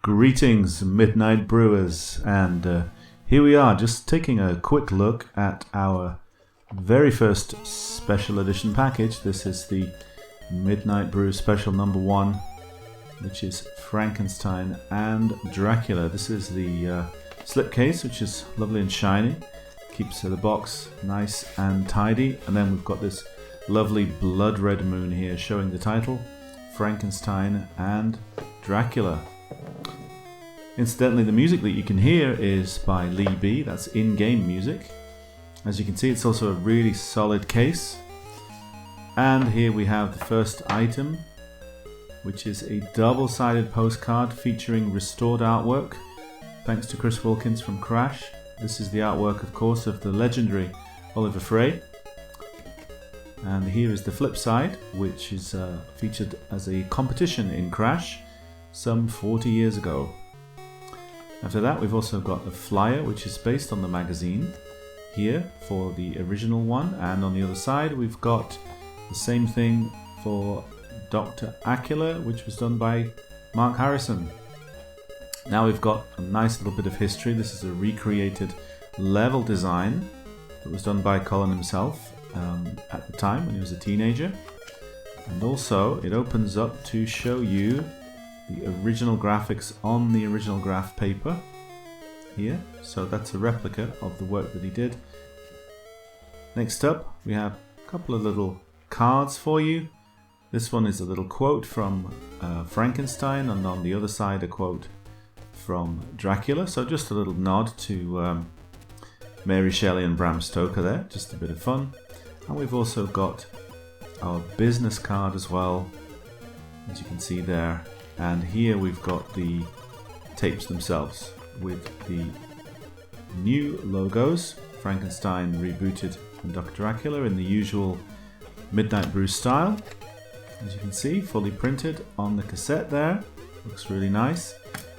Greetings, Midnight Brewers, and here we are, just taking a quick look at our very first special edition package. This is the Midnight Brew Special number 1, which is Frankenstein and Dracula. This is the slipcase, which is lovely and shiny, keeps the box nice and tidy, and then we've got this lovely blood red moon here showing the title, Frankenstein and Dracula. Incidentally, the music that you can hear is by Lee B. That's in-game music. As you can see, it's also a really solid case. And here we have the first item, which is a double-sided postcard featuring restored artwork, thanks to Chris Wilkins from Crash. This is the artwork, of course, of the legendary Oliver Frey. And here is the flip side, which is featured as a competition in Crash some 40 years ago. After that, we've also got a flyer, which is based on the magazine here for the original one, and on the other side we've got the same thing for Dr. Acula, which was done by Mark Harrison. Now we've got a nice little bit of history. This is a recreated level design that was done by Colin himself at the time when he was a teenager, and also it opens up to show you the original graphics on the original graph paper here, so that's a replica of the work that he did. Next up, we have a couple of little cards for you. This one is a little quote from Frankenstein, and on the other side a quote from Dracula, so just a little nod to Mary Shelley and Bram Stoker there, just a bit of fun. And we've also got our business card as well, as you can see there. And here we've got the tapes themselves with the new logos, Frankenstein rebooted and Dr. Dracula in the usual Midnight Brew style. As you can see, fully printed on the cassette there, looks really nice.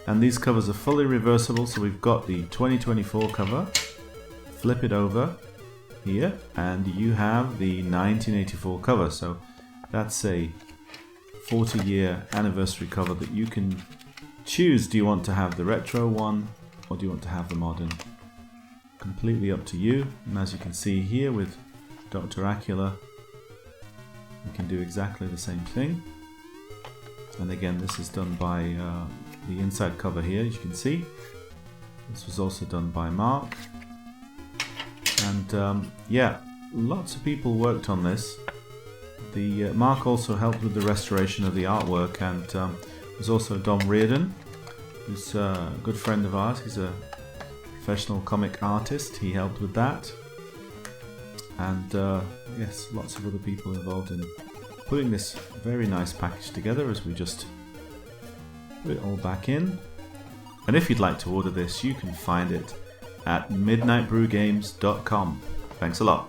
And these covers are fully reversible, so we've got the 2024 cover, flip it over here, and you have the 1984 cover. So that's a 40-year anniversary cover that you can choose. Do you want to have the retro one, or do you want to have the modern? Completely up to you. And as you can see here with Dr. Acula, you can do exactly the same thing. And again, this is done by the inside cover here, as you can see. This was also done by Mark. And yeah, lots of people worked on this. Mark also helped with the restoration of the artwork, and there's also Dom Reardon, who's a good friend of ours. He's a professional comic artist. He helped with that, and yes, lots of other people involved in putting this very nice package together, as we just put it all back in. And if you'd like to order this, you can find it at midnightbrewgames.com. Thanks a lot.